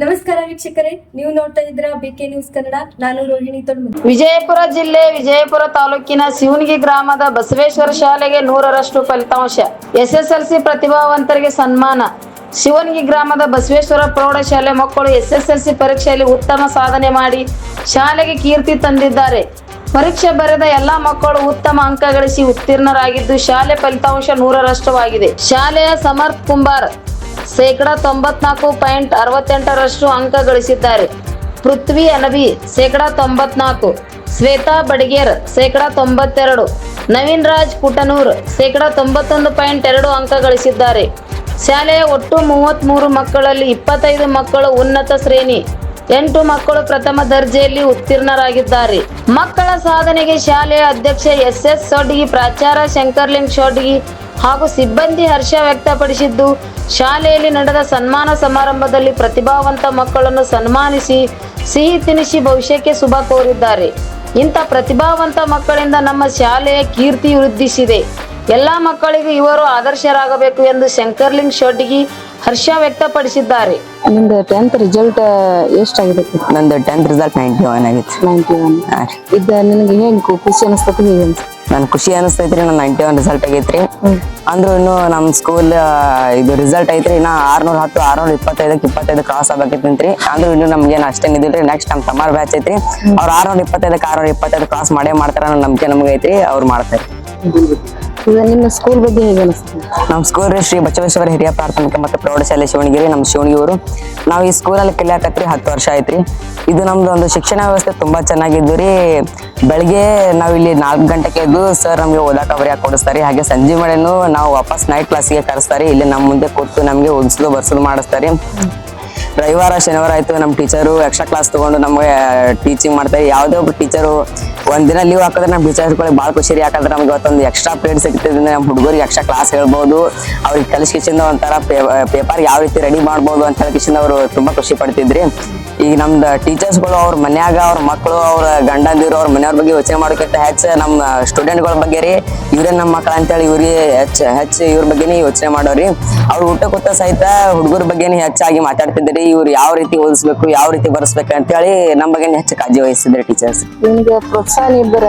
ನಮಸ್ಕಾರ ವೀಕ್ಷಕರೇ, ನೀವು ನೋಡ್ತಾ ಇದ್ರ ಬಿಕೆ ನ್ಯೂಸ್ ಕನ್ನಡ. ನಾನು ರೋಹಿಣಿ ತೊಡ್ಮುದಿ. ವಿಜಯಪುರ ಜಿಲ್ಲೆ ವಿಜಯಪುರ ತಾಲೂಕಿನ ಶಿವನಗಿ ಗ್ರಾಮದ ಬಸವೇಶ್ವರ ಶಾಲೆಗೆ 100ರಷ್ಟು ಫಲಿತಾಂಶ. ಎಸ್ಎಸ್ಎಲ್ಸಿ ಪ್ರತಿಭಾವಂತರಿಗೆ ಸನ್ಮಾನ. ಶಿವನಗಿ ಗ್ರಾಮದ ಬಸವೇಶ್ವರ ಪ್ರೌಢಶಾಲೆ ಮಕ್ಕಳು ಎಸ್ಎಸ್ಎಲ್ಸಿ ಪರೀಕ್ಷೆಯಲ್ಲಿ ಉತ್ತಮ ಸಾಧನೆ ಮಾಡಿ ಶಾಲೆಗೆ ಕೀರ್ತಿ ತಂದಿದ್ದಾರೆ. ಪರೀಕ್ಷೆ ಬರೆದ ಎಲ್ಲಾ ಮಕ್ಕಳು ಉತ್ತಮ ಅಂಕ ಗಳಿಸಿ ಉತ್ತೀರ್ಣರಾಗಿದ್ದು ಶಾಲೆ ಫಲಿತಾಂಶ 100ರಷ್ಟವಾಗಿದೆ. ಶಾಲೆಯ ಸಮರ್ಥ್ ಕುಂಬಾರ್ 94.68% ಅಂಕ ಗಳಿಸಿದ್ದಾರೆ. ಪೃಥ್ವಿ ಅನಬಿ 94%, ಶ್ವೇತಾ ಬಡಿಗೇರ್ 92%, ನವೀನ್ ರಾಜ್ ಕುಟನೂರ್ 91.2 ಅಂಕ ಗಳಿಸಿದ್ದಾರೆ. ಶಾಲೆಯ ಒಟ್ಟು 33 ಮಕ್ಕಳಲ್ಲಿ 25 ಮಕ್ಕಳು ಉನ್ನತ ಶ್ರೇಣಿ, 8 ಮಕ್ಕಳು ಪ್ರಥಮ ದರ್ಜೆಯಲ್ಲಿ ಉತ್ತೀರ್ಣರಾಗಿದ್ದಾರೆ. ಮಕ್ಕಳ ಸಾಧನೆಗೆ ಶಾಲೆಯ ಅಧ್ಯಕ್ಷ SS ಸೊಡ್ಗಿ, ಪ್ರಾಚಾರ್ಯ ಶಂಕರ್ಲಿಂಗ್ ಸೊಡ್ಗಿ ಹಾಗೂ ಸಿಬ್ಬಂದಿ ಹರ್ಷ ವ್ಯಕ್ತಪಡಿಸಿದ್ದು, ಶಾಲೆಯಲ್ಲಿ ನಡೆದ ಸನ್ಮಾನ ಸಮಾರಂಭದಲ್ಲಿ ಪ್ರತಿಭಾವಂತ ಮಕ್ಕಳನ್ನು ಸನ್ಮಾನಿಸಿ ಸಿಹಿ ತಿನಿಸಿ ಭವಿಷ್ಯಕ್ಕೆ ಶುಭ ಕೋರಿದ್ದಾರೆ. ಇಂಥ ಪ್ರತಿಭಾವಂತ ಮಕ್ಕಳಿಂದ ನಮ್ಮ ಶಾಲೆಯ ಕೀರ್ತಿ ವೃದ್ಧಿಸಿದೆ. ಎಲ್ಲ ಮಕ್ಕಳಿಗೂ ಇವರು ಆದರ್ಶರಾಗಬೇಕು ಎಂದು ಶಂಕರ್ಲಿಂಗ್ ಶೊಡ್ಗಿ ಹರ್ಷ ವ್ಯಕ್ತಪಡಿಸಿದ್ದಾರೆ. ನಿಮ್ದು 10th ರಿಸಲ್ಟ್ ಎಷ್ಟಾಗಿದೆ? ನಂದು 10th ರಿಸಲ್ಟ್ 91 ಆಗಿತ್ತು. 91 ಇದು ನಿನಗೆ ಹೆಂಗ್ ಖುಷಿ ಅನಿಸ್ತೈತಿ? ಹೇಗೆ ನನ್ ಖುಷಿ ಅನಿಸ್ತೈತ್ರಿ. ನನ್ 91 ರಿಸಲ್ಟ್ ಆಗೈತ್ರಿ. ಅಂದ್ರೂ ಇನ್ನು ನಮ್ ಸ್ಕೂಲ್ ಇದು ರಿಸಲ್ಟ್ ಐತ್ರಿ. ಇನ್ನ 610 625 ಕ್ರಾಸ್ ಆಗ್ಬೇಕೈತ್ರಿ. ಅಂದ್ರೂ ಇನ್ನು ನಮ್ಗೇನು ಅಷ್ಟೇನ್ ಇದಿಲ್ರಿ. ನೆಕ್ಸ್ಟ್ ನಮ್ ತಮಾರ್ ಬ್ಯಾಚ್ ಐತ್ರಿ. ಅವ್ರು 625 ಕ್ರಾಸ್ ಮಾಡೇ ಮಾಡ್ತಾರ ಅನ್ನೋ ನಂಬಿಕೆ ನಮ್ಗೆ ಐತ್ರಿ. ಅವ್ರು ಮಾಡ್ತಾರೆ. ನಿಮ್ಮ ಸ್ಕೂಲ್ ಬಗ್ಗೆ ಹೇಗೆ ಅನಿಸ್ತದೆ? ನಮ್ಮ ಸ್ಕೂಲ್ ಶ್ರೀ ಬಸವೇಶ್ವರ ಹಿರಿಯ ಪ್ರಾಥಮಿಕ ಮತ್ತು ಪ್ರೌಢಶಾಲೆ ಶಿವಣಗಿರಿ. ನಮ್ಮ ಶಿವಣಗಿಯವರು. ನಾವು ಈ ಸ್ಕೂಲಲ್ಲಿ ಕಲಿಯಾಕತ್ರಿ 10 ವರ್ಷ ಆಯ್ತ್ರಿ. ಇದು ನಮ್ದು ಒಂದು ಶಿಕ್ಷಣ ವ್ಯವಸ್ಥೆ ತುಂಬಾ ಚೆನ್ನಾಗಿದ್ದು ರೀ. ಬೆಳಗ್ಗೆ ನಾವು ಇಲ್ಲಿ 4 ಗಂಟೆಗೆ ಎದ್ದು ಸರ್ ನಮ್ಗೆ ಓದಾಕ ಬರೆಯಾಕ ಕೊಡಿಸ್ತಾರೆ. ಹಾಗೆ ಸಂಜೆ ಮಳೆನೂ ನಾವು ವಾಪಸ್ ನೈಟ್ ಕ್ಲಾಸಿಗೆ ಕರೆಸ್ತಾರೆ. ಇಲ್ಲಿ ನಮ್ಮ ಮುಂದೆ ಕೂತು ನಮ್ಗೆ ಓದಿಸ್ಲು ಬರ್ಸಲು ಮಾಡಿಸ್ತಾರೆ. ರವಿವಾರ ಶನಿವಾರ ಆಯ್ತು ನಮ್ಮ ಟೀಚರು ಎಕ್ಸ್ಟ್ರಾ ಕ್ಲಾಸ್ ತಗೊಂಡು ನಮಗೆ ಟೀಚಿಂಗ್ ಮಾಡ್ತಾರೆ. ಯಾವುದೇ ಒಬ್ಬ ಟೀಚರು ಒಂದಿನ ಲೀವ್ ಹಾಕಿದ್ರೆ ನಮ್ಮ ಟೀಚರ್ಸ್ಗಳಿಗೆ ಭಾಳ ಖುಷಿ. ಯಾಕಂದ್ರೆ ನಮ್ಗೆ ಇವತ್ತೊಂದು ಎಕ್ಸ್ಟ್ರಾ ಪೀರಿಯಡ್ ಸಿಗ್ತದೆ. ನಮ್ಮ ಹುಡುಗರಿಗೆ ಎಕ್ಸ್ಟ್ರಾ ಕ್ಲಾಸ್ ಹೇಳ್ಬೋದು. ಅವ್ರಿಗೆ ಕಲಿಸ್ಕಿಸಿಂದ ಒಂಥರ ಪೇಪರ್ ಯಾವ ರೀತಿ ರೆಡಿ ಮಾಡ್ಬೋದು ಅಂತ ಹೇಳಿ ಅವರು ತುಂಬಾ ಖುಷಿ ಪಡ್ತಿದ್ರಿ. ಈಗ ನಮ್ದು ಟೀಚರ್ಸ್ಗಳು ಅವ್ರ ಮನ್ಯಾಗ ಅವ್ರ ಮಕ್ಕಳು ಅವ್ರ ಗಂಡಂದಿರು ಅವ್ರ ಮನೆಯವ್ರ ಬಗ್ಗೆ ಯೋಚನೆ ಮಾಡೋಕ್ಕಿಂತ ಹೆಚ್ಚು ನಮ್ಮ ಸ್ಟೂಡೆಂಟ್ಗಳ ಬಗ್ಗೆ ರೀ, ಇವರೇ ನಮ್ಮ ಮಕ್ಕಳು ಅಂತೇಳಿ ಇವ್ರಿಗೆ ಹೆಚ್ಚು ಇವ್ರ ಬಗ್ಗೆನೇ ಯೋಚನೆ ಮಾಡೋರಿ. ಅವ್ರು ಊಟ ಕೂತ ಸಹಿತ ಹುಡುಗರ ಬಗ್ಗೆನೇ ಹೆಚ್ಚಾಗಿ ಮಾತಾಡ್ತಿದ್ರಿ. ಇವ್ರು ಯಾವ ರೀತಿ ಓದಿಸ್ಬೇಕು, ಯಾವ ರೀತಿ ಬರ್ಸ್ಬೇಕು ಅಂತೇಳಿ ನಮ್ಮ ಬಗ್ಗೆ ಹೆಚ್ಚು ಕಾಳಜಿ ವಹಿಸಿದ್ರಿ ಟೀಚರ್ಸ್. ನಿಮ್ಗೆ ಪ್ರೋತ್ಸಾಹ ಇಬ್ಬರ?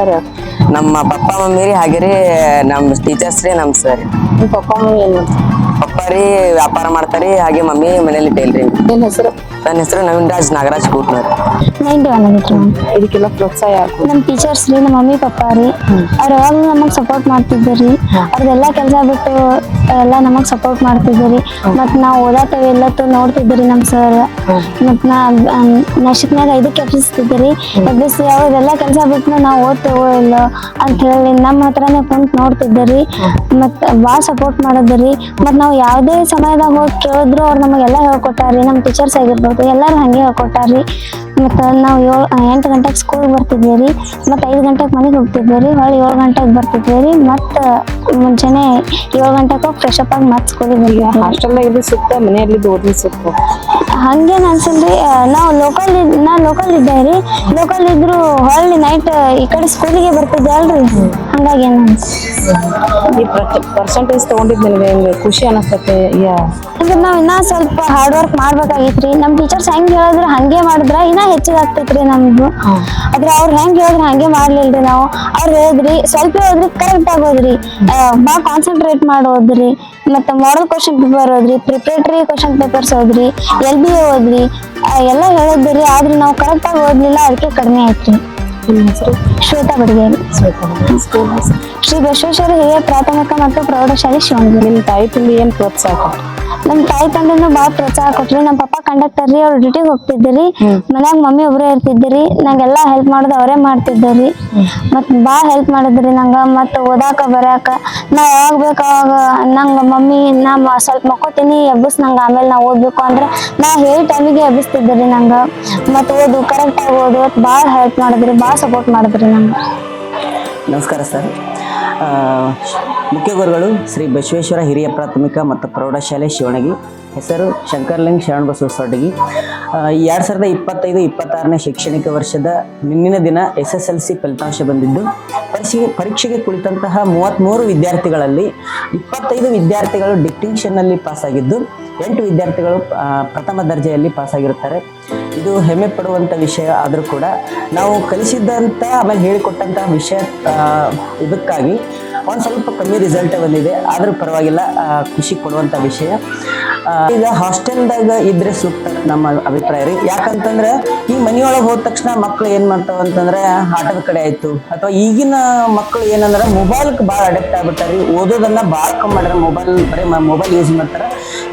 ನಮ್ಮ ಪಪ್ಪ ಮಮ್ಮಿ ರೀ, ಹಾಗೆ ರೀ ನಮ್ಮ ಟೀಚರ್ಸ್ ರೀ, ನಮ್ಮ ಸರ್. ನಿಮ್ಮ ಪಪ್ಪ ಮಮ್ಮಿ ಏನು ಮಾಡ್ತಾರೆ? ಪಪ್ಪ ರೀ ವ್ಯಾಪಾರ ಮಾಡ್ತಾರೆ. ಹಾಗೆ ಮಮ್ಮಿ ಮನೇಲಿ ಟೈಲ್ರಿ. ಏನ್ ಹೆಸರು? ನನ್ನ ಹೆಸರು ನವೀನ್ ರಾಜ್ ನಾಗರಾಜ್ ಕೂಟ್ನರ್. 91 ಆಗಿತ್ತು. ಇದಕ್ಕೆಲ್ಲ ಪ್ರೋತ್ಸಾಹ ಯಾಕೆ? ನಮ್ಮ ಟೀಚರ್ಸ್ ರೀ, ನಮ್ಮ ಮಮ್ಮಿ ಪಪ್ಪ ರೀ, ಅವ್ರು ಯಾವಾಗಲೂ ನಮಗೆ ಸಪೋರ್ಟ್ ಮಾಡ್ತಿದ್ರಿ. ಅವ್ರದ್ದೆಲ್ಲ ಕೆಲಸ ಬಿಟ್ಟು ಎಲ್ಲ ನಮಗೆ ಸಪೋರ್ಟ್ ಮಾಡ್ತಿದ್ರಿ. ಮತ್ತು ನಾವು ಓದಾತೇವೆ ಎಲ್ಲತ್ತು ನೋಡ್ತಿದ್ರಿ ನಮ್ಮ ಸರ್. ಮತ್ತು ನಶಕ್ನಾಗ 5ಕ್ಕೆ ಎಬ್ಬಿಸ್ತಿದ್ರಿ. ಎಬ್ಬಿಸಿ ಅವ್ರದೆಲ್ಲ ಕೆಲಸ ಬಿಟ್ಟು ನಾವು ಓದ್ತೇವೋ ಇಲ್ಲ ಅಂತ ಹೇಳಿ ನಮ್ಮ ಹತ್ರನೇ ಕುಂತು ನೋಡ್ತಿದ್ರಿ. ಮತ್ತು ಭಾಳ ಸಪೋರ್ಟ್ ಮಾಡಿದ್ರಿ. ಮತ್ತು ನಾವು ಯಾವುದೇ ಸಮಯದಾಗ ಹೋಗಿ ಕೇಳಿದ್ರು ಅವ್ರು ನಮಗೆಲ್ಲ ಹೇಳ್ಕೊಟ್ಟಾರಿ. ನಮ್ಮ ಟೀಚರ್ಸ್ ಆಗಿರ್ಬೋದು ಎಲ್ಲರೂ ಹಾಗೆ ಹೇಳ್ಕೊಟ್ಟಾರಿ. ಮತ್ತು ನಾವು 8 ಗಂಟೆಗೆ ಸ್ಕೂಲ್ ಬರ್ತಿದ್ವಿ ರೀ. ಮತ್ತು 5 ಗಂಟೆಗೆ ಮನೆಗೆ ಹೋಗ್ತಿದ್ವಿ ರೀ. ಹೊಳ್ಳಿ 7 ಗಂಟೆಗೆ ಬರ್ತಿದ್ವಿ ರೀ. ಮತ್ತು ಮುಂಚೆನೆ 7 ಗಂಟೆಗೆ ಹೋಗಿ ಫ್ರೆಶ್ ಅಪ್ ಆಗಿ ಮತ್ತೆ ಸ್ಕೂಲಿಗೆ ಬರ್ತೀವಿ. ಹಾಸ್ಟೆಲ್ದಾಗ ಇದು ಸುತ್ತ ಮನೆಯಲ್ಲಿ ಓದಿ ಸುತ್ತ ಹಂಗೇನು ಅನ್ಸಲ್ರಿ. ನಾವು ಲೋಕಲ್ ಇದ್ದೆ ರೀ. ಲೋಕಲ್ ಇದ್ರು ಹೊಳ್ಳಿ ನೈಟ್ ಈ ಕಡೆ ಸ್ಕೂಲಿಗೆ ಬರ್ತಿದ್ದೆ ಅಲ್ರಿ. ಹಂಗಾಗಿ ಏನು ಈ ಪರ್ಸೆಂಟೇಜ್ ತಗೊಂಡಿದ್ದು ನಿನಗೆ ಹೆಂಗೆ ಖುಷಿ ಅನಿಸ್ತೈತೆ? ಅಂದ್ರೆ ನಾವು ಇನ್ನೂ ಸ್ವಲ್ಪ ಹಾರ್ಡ್ ವರ್ಕ್ ಮಾಡ್ಬೇಕಾಗಿತ್ತು ರೀ. ನಮ್ಮ ಟೀಚರ್ಸ್ ಹೆಂಗೆ ಹೇಳಿದ್ರೆ ಹಾಗೆ ಮಾಡಿದ್ರೆ ಇನ್ನೂ ಹೆಚ್ಚಿಗೆ ಆಗ್ತೈತೆ ರೀ ನಮ್ದು. ಆದ್ರೆ ಅವ್ರು ಹೆಂಗೆ ಹೇಳಿದ್ರೆ ಹಾಗೆ ಮಾಡ್ಲಿಲ್ರಿ ನಾವು. ಅವ್ರು ಹೇಳಿದ್ರಿ ಸ್ವಲ್ಪ ಹೋದ್ರಿ ಕರೆಕ್ಟ್ ಆಗೋದ್ರಿ. ಭಾಳ ಕಾನ್ಸಂಟ್ರೇಟ್ ಮಾಡೋದ್ರಿ. ಮತ್ತು ಮಾಡಲ್ ಕ್ವಶನ್ ಪೇಪರ್ ಓದ್ರಿ, ಪ್ರಿಪರೇಟರಿ ಕ್ವಶನ್ ಪೇಪರ್ಸ್ ಓದ್ರಿ, LBA ಓದ್ರಿ, ಎಲ್ಲ ಹೇಳಿದ್ರಿ. ಆದ್ರೆ ನಾವು ಕರೆಕ್ಟಾಗಿ ಓದ್ಲಿಲ್ಲ, ಅದಕ್ಕೆ ಕಡಿಮೆ ಆಯ್ತು ರೀ. ನಿಮ್ಮ ಹೆಸರು? ಶ್ವೇತಾ ಬಡಿಗೇರಿ. ಸ್ಕೂಲ್ ಶ್ರೀ ಬಸವೇಶ್ವರ ಹಿರಿಯ ಪ್ರಾಥಮಿಕ ಮತ್ತು ಪ್ರೌಢಶಾಲೆ ಶಿವಣಗಿರಿ. ನಿಮ್ಮ ತಾಯಿ ತಂದೆ ಏನು ಪ್ರೋತ್ಸಾಹ ಕೊಟ್ಟರು? ನಮ್ಮ ತಾಯಿ ತಂದೆನೂ ಭಾಳ ಪ್ರೋತ್ಸಾಹ ಕೊಟ್ರಿ. ನಮ್ಮ ಪಪ್ಪ ಕಂಡಕ್ಟರ್ ರೀ. ಅವ್ರು ಡ್ಯೂಟಿಗೆ ಹೋಗ್ತಿದ್ರಿ. ಮನ್ಯಾಗ ಮಮ್ಮಿ ಒಬ್ಬರೇ ಇರ್ತಿದ್ರಿ. ನಂಗೆಲ್ಲ ಹೆಲ್ಪ್ ಮಾಡೋದು ಅವರೇ ಮಾಡ್ತಿದ್ದರಿ. ಮತ್ತು ಭಾಳ ಹೆಲ್ಪ್ ಮಾಡಿದ್ರಿ ನಂಗೆ. ಮತ್ತು ಓದಾಕ ಬರ್ಯಾಕ ನಾ ಯಾವಾಗ ಬೇಕು ಅವಾಗ ನಂಗೆ ಮಮ್ಮಿ ನಾ ಸ್ವಲ್ಪ ಮಕ್ಕೋತೀನಿ ಎಬ್ಬಿಸ್ ನಂಗೆ, ಆಮೇಲೆ ನಾವು ಓದಬೇಕು ಅಂದ್ರೆ ನಾ ಹೇಳಿ ಟೈಮಿಗೆ ಎಬ್ಬಿಸ್ತಿದ್ರಿ ನಂಗೆ. ಮತ್ತು ಓದು ಕರೆಕ್ಟಾಗಿ ಓದು ಭಾಳ ಹೆಲ್ಪ್ ಮಾಡಿದ್ರಿ, ಭಾಳ ಸಪೋರ್ಟ್ ಮಾಡಿದ್ರಿ ನಂಗೆ. ನಮಸ್ಕಾರ ಸರ್. ಮುಖ್ಯ ಗುರುಗಳು ಶ್ರೀ ಬಸವೇಶ್ವರ ಹಿರಿಯ ಪ್ರಾಥಮಿಕ ಮತ್ತು ಪ್ರೌಢಶಾಲೆ ಶಿವಣಗಿ. ಹೆಸರು ಶಂಕರ್ಲಿಂಗ್ ಶರಣಬಸವ ಸೊಡ್ಗಿ. 2025-26ನೇ ಶೈಕ್ಷಣಿಕ ವರ್ಷದ ನಿನ್ನಿನ ದಿನ SSLC ಫಲಿತಾಂಶ ಬಂದಿದ್ದು, ಪರೀಕ್ಷೆಗೆ ಕುಳಿತಂತಹ 33 ವಿದ್ಯಾರ್ಥಿಗಳಲ್ಲಿ 25 ವಿದ್ಯಾರ್ಥಿಗಳು ಡಿಸ್ಟಿಂಕ್ಷನ್ನಲ್ಲಿ ಪಾಸ್ ಆಗಿದ್ದು, 8 ವಿದ್ಯಾರ್ಥಿಗಳು ಪ್ರಥಮ ದರ್ಜೆಯಲ್ಲಿ ಪಾಸಾಗಿರುತ್ತಾರೆ. ಇದು ಹೆಮ್ಮೆ ಪಡುವಂಥ ವಿಷಯ. ಆದರೂ ಕೂಡ ನಾವು ಕಲಿಸಿದಂಥ ಆಮೇಲೆ ಹೇಳಿಕೊಟ್ಟಂತಹ ವಿಷಯ ಇದಕ್ಕಾಗಿ ಒಂದು ಸ್ವಲ್ಪ ಕಮ್ಮಿ ರಿಸಲ್ಟ್ ಬಂದಿದೆ. ಆದರೂ ಪರವಾಗಿಲ್ಲ, ಖುಷಿ ಕೊಡುವಂಥ ವಿಷಯ. ಈಗ ಹಾಸ್ಟೆಲ್ದಾಗ ಇದ್ರೆ ಸೂಕ್ತ ನಮ್ಮ ಅಭಿಪ್ರಾಯ ರೀ. ಯಾಕಂತಂದ್ರೆ ಈ ಮನೆಯೊಳಗೆ ಹೋದ ತಕ್ಷಣ ಮಕ್ಳು ಏನು ಮಾಡ್ತಾವ ಅಂತಂದ್ರೆ ಆಟದ ಕಡೆ ಆಯಿತು, ಅಥವಾ ಈಗಿನ ಮಕ್ಕಳು ಏನಂದ್ರೆ ಮೊಬೈಲ್ಗೆ ಭಾಳ ಅಡಿಕ್ಟ್ ಆಗ್ಬಿಟ್ಟಾರೆ. ಓದೋದನ್ನ ಭಾಳ ಕಮ್ಮಿ ಮಾಡ್ಯಾರ, ಬರೀ ಮೊಬೈಲ್ ಯೂಸ್ ಮಾಡ್ತಾರೆ.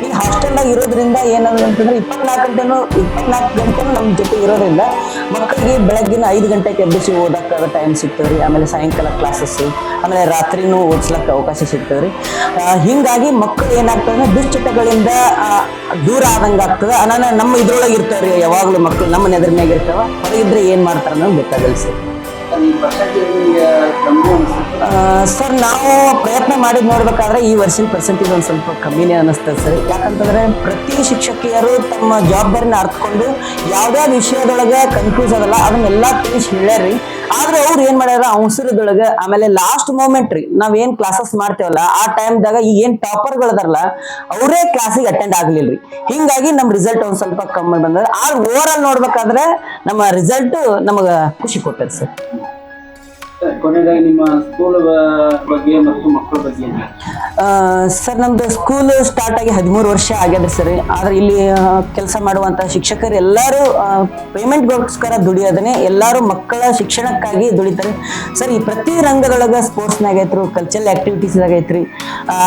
ಈ ಹಾಸ್ಟೆಲ್ದಾಗ ಇರೋದ್ರಿಂದ ಏನಂದ್ರೆ ಅಂತಂದ್ರೆ 24 ಗಂಟೆನೂ ನಮ್ಮ ಜೊತೆ ಇರೋದ್ರಿಂದ ಮಕ್ಕಳಿಗೆ ಬೆಳಗ್ಗಿನ 5 ಗಂಟೆಗೆ ಎಬ್ಬಿಸಿ ಓದಕ್ಕೆ ಟೈಮ್ ಸಿಗ್ತದೆ ರೀ. ಆಮೇಲೆ ಸಾಯಂಕಾಲ ಕ್ಲಾಸಸ್, ಆಮೇಲೆ ರಾತ್ರಿನೂ ಓದಿಸ್ಲಕ್ಕೆ ಅವಕಾಶ ಸಿಗ್ತದೆ ರೀ. ಹೀಗಾಗಿ ಮಕ್ಕಳು ಏನಾಗ್ತದೆ ಅಂದ್ರೆ ದುಶ್ಚಟಗಳಿಂದ ದೂರ ಆದಂಗೆ ಆಗ್ತದೆ. ನಮ್ಮ ಇದ್ರೊಳಗೆ ಇರ್ತಾವ್ರಿ ಯಾವಾಗಲೂ ಮಕ್ಕಳು ನಮ್ಮ ನೆದರ್ನಾಗ ಇರ್ತಾವ. ಹೊರಗಿದ್ರೆ ಏನು ಮಾಡ್ತಾರೆ ಅನ್ನೋದು ಗೊತ್ತಾಗಲ್ಲ ಸರ್. ಸರ್ ನಾವು ಪ್ರಯತ್ನ ಮಾಡಿದ್ ನೋಡ್ಬೇಕಾದ್ರೆ ಈ ವರ್ಷದ ಪರ್ಸೆಂಟೇಜ್ ಒಂದು ಸ್ವಲ್ಪ ಕಮ್ಮಿನೇ ಅನಿಸ್ತದೆ ಸರ್. ಯಾಕಂತಂದ್ರೆ ಪ್ರತಿ ಶಿಕ್ಷಕಿಯರು ತಮ್ಮ ಜವಾಬ್ದಾರಿನ ಅರ್ಥಕೊಂಡು ಯಾವುದೇ ವಿಷಯದೊಳಗೆ ಕನ್ಫ್ಯೂಸ್ ಅದಲ್ಲ ಅದನ್ನೆಲ್ಲ ತಿಳಿಸಿ ಹೇಳ್ಯಾರ್ರಿ. ಆದ್ರೆ ಅವ್ರು ಏನ್ ಮಾಡ್ಯಾರ ಅವಸರದೊಳಗೆ ಆಮೇಲೆ ಲಾಸ್ಟ್ ಮೂಮೆಂಟ್ ರೀ ನಾವೇನ್ ಕ್ಲಾಸಸ್ ಮಾಡ್ತೇವಲ್ಲ ಆ ಟೈಮ್ದಾಗ ಈಗ ಏನ್ ಟಾಪರ್ಗಳದಾರಲ್ಲ ಅವರೇ ಕ್ಲಾಸಿಗೆ ಅಟೆಂಡ್ ಆಗ್ಲಿಲ್ರಿ. ಹಿಂಗಾಗಿ ನಮ್ ರಿಸಲ್ಟ್ ಒಂದ್ ಸ್ವಲ್ಪ ಕಮ್ಮಿ ಬಂದ. ಆದ್ರೆ ಓವರ್ ಆಲ್ ನೋಡ್ಬೇಕಾದ್ರೆ ನಮ್ಮ ರಿಸಲ್ಟ್ ನಮಗ ಖುಷಿ ಕೊಟ್ಟದ ಸರ್. ಕೊನೆಯದಾಗಿ ನಿಮ್ಮ ಸ್ಕೂಲ್ ಬಗ್ಗೆ ಮತ್ತು ಮಕ್ಕಳ ಬಗ್ಗೆ ಸರ್, ನಮ್ದು ಸ್ಕೂಲ್ ಸ್ಟಾರ್ಟ್ ಆಗಿ 13 ವರ್ಷ ಆಗ್ಯದ್ರಿ ಸರ್. ಆದ್ರೆ ಇಲ್ಲಿ ಕೆಲಸ ಮಾಡುವಂತ ಶಿಕ್ಷಕರು ಎಲ್ಲರೂ ಪೇಮೆಂಟ್ಗೋಸ್ಕರ ದುಡಿಯೋದನ್ನೇ, ಎಲ್ಲರೂ ಮಕ್ಕಳ ಶಿಕ್ಷಣಕ್ಕಾಗಿ ದುಡಿತಾರೆ ಸರ್. ಈ ಪ್ರತಿ ರಂಗದೊಳಗ ಸ್ಪೋರ್ಟ್ಸ್ನಾಗ ಐತ್ರು, ಕಲ್ಚರಲ್ ಆಕ್ಟಿವಿಟೀಸ್ದಾಗ ಐತ್ರಿ.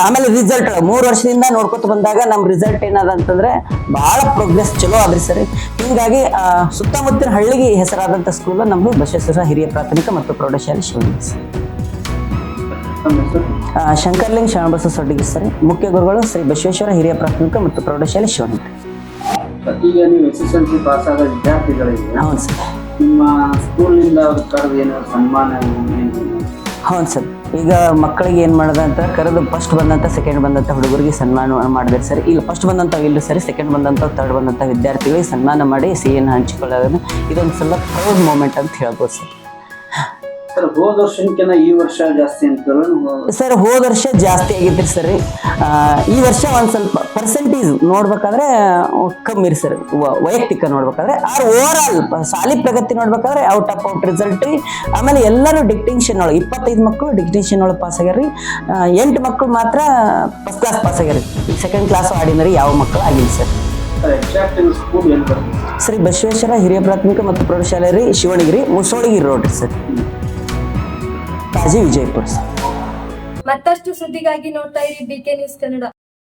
ಆಮೇಲೆ ರಿಸಲ್ಟ್ 3 ವರ್ಷದಿಂದ ನೋಡ್ಕೊತ ಬಂದಾಗ ನಮ್ಮ ರಿಸಲ್ಟ್ ಏನದ ಅಂತಂದ್ರೆ ಬಹಳ ಪ್ರೋಗ್ರೆಸ್ ಚಲೋ ಆದ್ರಿ ಸರ್. ಹಿಂಗಾಗಿ ಸುತ್ತಮುತ್ತಲಿನ ಹಳ್ಳಿಗೆ ಹೆಸರಾದಂತ ಸ್ಕೂಲ್ ನಮ್ದು ಬಸವೇಶ್ವರ ಹಿರಿಯ ಪ್ರಾಥಮಿಕ ಮತ್ತು ಪ್ರೌಢಶಾಲೆ ಶಿವಣಗಿ ಸರ್. ಶಂಕರ್ಲಿಂಗ್ ಶರಣಬಸವ ಸೊಡ್ಡಿಗೆ ಸರ್. ಮುಖ್ಯ ಗುರುಗಳು ಶ್ರೀ ಬಸವೇಶ್ವರ ಹಿರಿಯ ಪ್ರಾಥಮಿಕ ಮತ್ತು ಪ್ರೌಢಶಾಲೆ ಶಿವಣಗಿ. ಈಗ ನೀವು SSLC ಪಾಸ್ ಆದ ವಿದ್ಯಾರ್ಥಿಗಳಿಗೆ ಹೌದು ಸರ್. ನಿಮ್ಮ ಸ್ಕೂಲಿಂದ ಅವ್ರ ಕರೆದು ಏನಾದ್ರು ಸನ್ಮಾನ? ಹೌದು ಸರ್. ಈಗ ಮಕ್ಕಳಿಗೆ ಏನು ಮಾಡೋದ ಅಂತ ಕರೆದು ಫಸ್ಟ್ ಬಂದಂಥ ಸೆಕೆಂಡ್ ಬಂದಂಥ ಹುಡುಗರಿಗೆ ಸನ್ಮಾನ ಮಾಡಿದ್ರೆ ಸರ್. ಇಲ್ಲ ಫಸ್ಟ್ ಬಂದಂಥ ಇಲ್ಲ ಸರಿ, ಸೆಕೆಂಡ್ ಬಂದಂಥ ಥರ್ಡ್ ಬಂದಂಥ ವಿದ್ಯಾರ್ಥಿಗಳಿಗೆ ಸನ್ಮಾನ ಮಾಡಿ ಸಿಹಿಯನ್ನು ಹಂಚಿಕೊಳ್ಳೋದು ಇದೊಂದು ಸಲ ಪ್ರೌಡ್ ಮೂಮೆಂಟ್ ಅಂತ ಹೇಳ್ಬೋದು ಸರ್. ಸರ್, ಹೋದ ವರ್ಷಕ್ಕಿಂತ ಈ ವರ್ಷ ಜಾಸ್ತಿ ಅಂತ ಸರ್, ಹೋದ ವರ್ಷ ಜಾಸ್ತಿ ಆಗಿದ್ರಿ ಸರ್. ಈ ವರ್ಷ ಒಂದು ಸ್ವಲ್ಪ ಪರ್ಸೆಂಟೇಜ್ ನೋಡ್ಬೇಕಾದ್ರೆ ಕಮ್ಮಿ ರೀ ಸರ್. ವೈಯಕ್ತಿಕ ನೋಡ್ಬೇಕಾದ್ರೆ ಓವರ್ ಆಲ್ ಶಾಲೆ ಪ್ರಗತಿ ನೋಡ್ಬೇಕಾದ್ರೆ ಔಟ್ ಆಫ್ ಔಟ್ ರಿಸಲ್ಟ್ ರೀ. ಆಮೇಲೆ ಎಲ್ಲರೂ ಡಿಕ್ಟಿಂಕ್ಷನ್ ಒಳಗೆ 25 ಮಕ್ಕಳು ಡಿಕ್ಟಿಂಕ್ಷನ್ ಒಳಗೆ ಪಾಸ್ ಆಗ್ಯಾರ ರೀ. 8 ಮಕ್ಕಳು ಮಾತ್ರ ಫಸ್ಟ್ ಕ್ಲಾಸ್ ಪಾಸ್ ಆಗ್ಯಾರ. ಈಗ ಸೆಕೆಂಡ್ ಕ್ಲಾಸ್ ಆರ್ಡಿನರಿ ಯಾವ ಮಕ್ಕಳು ಆಗಿಲ್ಲ ಸರ್. ಶ್ರೀ ಬಸವೇಶ್ವರ ಹಿರಿಯ ಪ್ರಾಥಮಿಕ ಮತ್ತು ಪ್ರೌಢಶಾಲೆ ರೀ, ಶಿವಣಗಿ ರೀ, ಮುಸೋಳಗಿ ರೋಡ್ ರೀ ಸರ್, ತಾಜಿ ವಿಜಯಪುರ ಸರ್. ಮತ್ತಷ್ಟು ಸುದ್ದಿಗಾಗಿ ನೋಡ್ತಾ ಇರಿ BK ನ್ಯೂಸ್ ಕನ್ನಡ.